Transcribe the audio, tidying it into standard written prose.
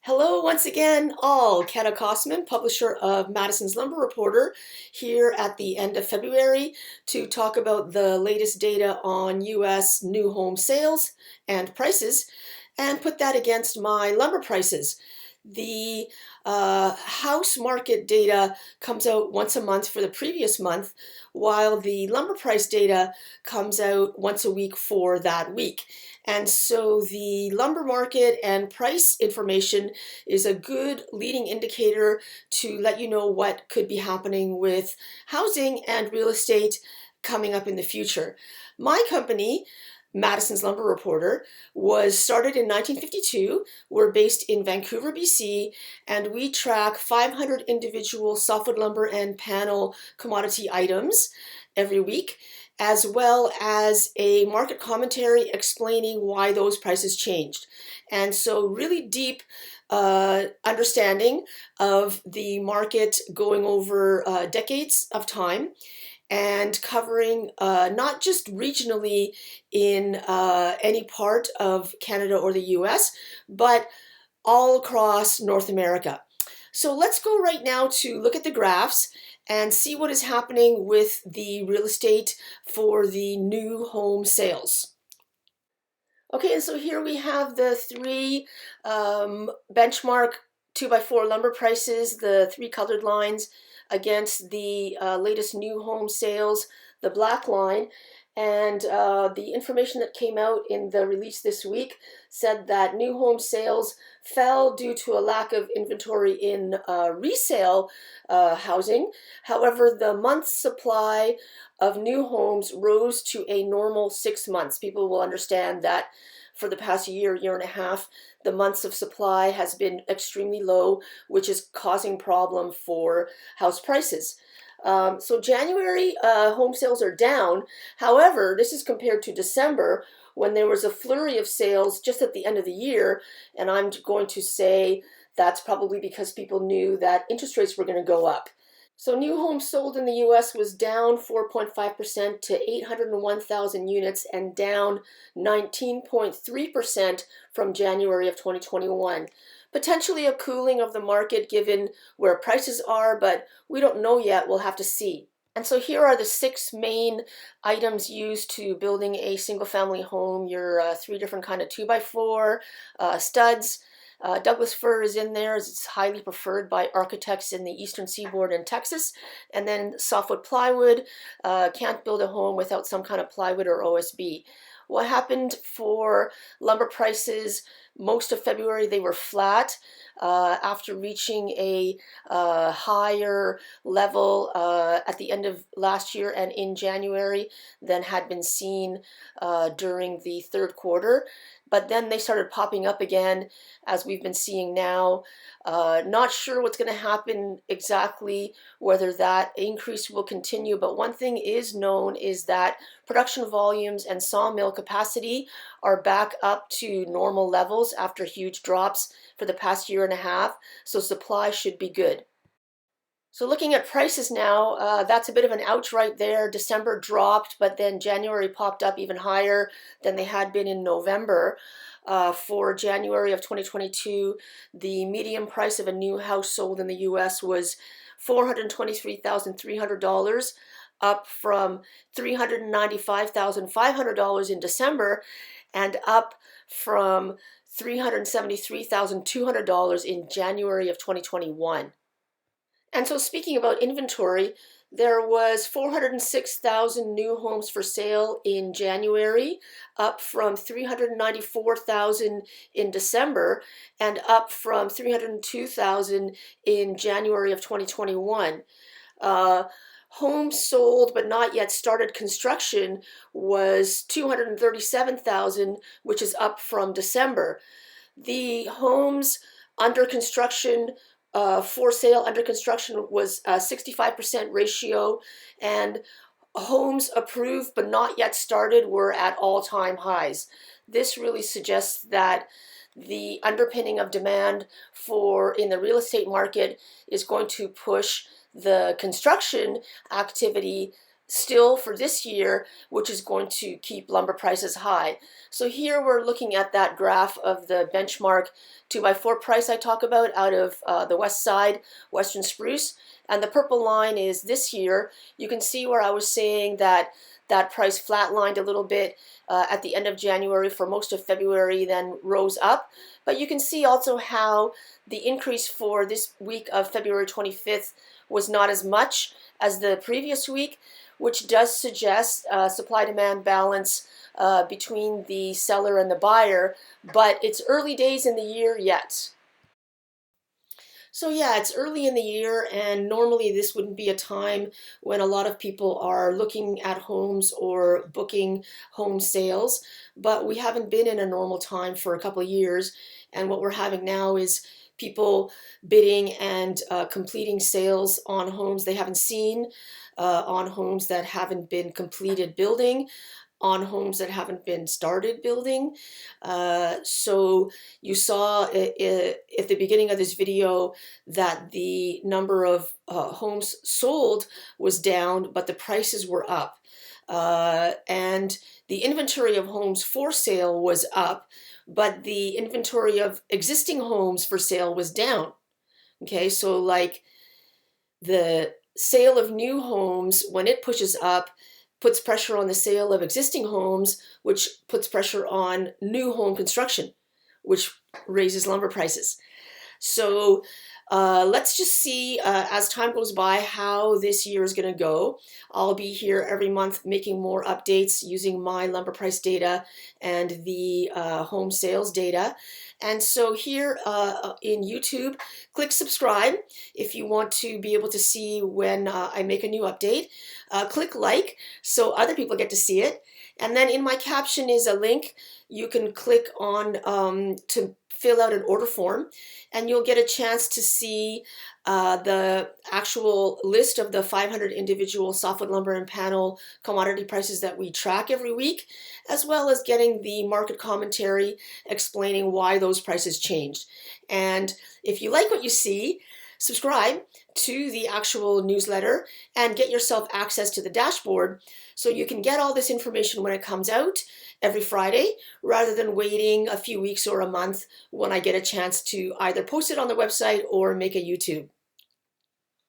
Hello once again, all. Kata Kosman, publisher of Madison's Lumber Reporter, here at the end of February to talk about the latest data on U.S. new home sales and prices and put that against my lumber prices. The house market data comes out once a month for the previous month, while the lumber price data comes out once a week for that week. And so the lumber market and price information is a good leading indicator to let you know what could be happening with housing and real estate coming up in the future. My company, Madison's Lumber Reporter, was started in 1952. We're based in Vancouver, BC, and we track 500 individual softwood lumber and panel commodity items every week, as well as a market commentary explaining why those prices changed. And so really deep understanding of the market going over decades of time and covering not just regionally in any part of Canada or the US, but all across North America. So let's go right now to look at the graphs and see what is happening with the real estate for the new home sales. Okay, and so here we have the three benchmark 2x4 lumber prices, the three colored lines against the latest new home sales, the black line. And the information that came out in the release this week said that new home sales fell due to a lack of inventory in resale housing. However, the month's supply of new homes rose to a normal 6 months. People will understand that for the past year and a half, the months of supply has been extremely low, which is causing problem for house prices. So January home sales are down. However, this is compared to December when there was a flurry of sales just at the end of the year. And I'm going to say that's probably because people knew that interest rates were going to go up. So new homes sold in the U.S. was down 4.5% to 801,000 units and down 19.3% from January of 2021. Potentially a cooling of the market given where prices are, but we don't know yet. We'll have to see. And so here are the 6 main items used to building a single-family home. Your 3 different kind of 2x4 studs. Douglas fir is in there, as it's highly preferred by architects in the eastern seaboard and Texas. And then softwood plywood. Can't build a home without some kind of plywood or OSB. What happened for lumber prices? Most of February they were flat after reaching a higher level at the end of last year and in January than had been seen during the third quarter. But then they started popping up again, as we've been seeing now. Not sure what's going to happen exactly, whether that increase will continue, but one thing is known is that production volumes and sawmill capacity are back up to normal levels after huge drops for the past year and a half, so supply should be good. So looking at prices now, that's a bit of an ouch right there. December dropped, but then January popped up even higher than they had been in November. For January of 2022, the median price of a new house sold in the U.S. was $423,300, up from $395,500 in December, and up from $373,200 in January of 2021. And so speaking about inventory, there was 406,000 new homes for sale in January, up from 394,000 in December, and up from 302,000 in January of 2021. Homes sold but not yet started construction was 237,000, which is up from December. The homes under construction for sale under construction was a 65% ratio, and homes approved but not yet started were at all-time highs. This really suggests that the underpinning of demand in the real estate market is going to push the construction activity still for this year, which is going to keep lumber prices high. So here we're looking at that graph of the benchmark 2x4 price I talk about out of the west side, Western Spruce. And the purple line is this year. You can see where I was saying that that price flatlined a little bit at the end of January for most of February, then rose up. But you can see also how the increase for this week of February 25th was not as much as the previous week, which does suggest supply-demand balance between the seller and the buyer, but it's early days in the year yet. So yeah, it's early in the year, and normally this wouldn't be a time when a lot of people are looking at homes or booking home sales, but we haven't been in a normal time for a couple of years, and what we're having now is people bidding and completing sales on homes they haven't seen, on homes that haven't been completed building, on homes that haven't been started building. So you saw at the beginning of this video that the number of homes sold was down, but the prices were up. And the inventory of homes for sale was up, but the inventory of existing homes for sale was down. Okay, so like the sale of new homes, when it pushes up, puts pressure on the sale of existing homes, which puts pressure on new home construction, which raises lumber prices. So let's just see as time goes by how this year is going to go. I'll be here every month making more updates using my lumber price data and the home sales data. And so here in YouTube, click subscribe if you want to be able to see when I make a new update. Click like so other people get to see it. And then in my caption is a link you can click on to fill out an order form, and you'll get a chance to see the actual list of the 500 individual softwood lumber and panel commodity prices that we track every week, as well as getting the market commentary explaining why those prices changed. And if you like what you see, subscribe to the actual newsletter and get yourself access to the dashboard so you can get all this information when it comes out every Friday, rather than waiting a few weeks or a month when I get a chance to either post it on the website or make a YouTube.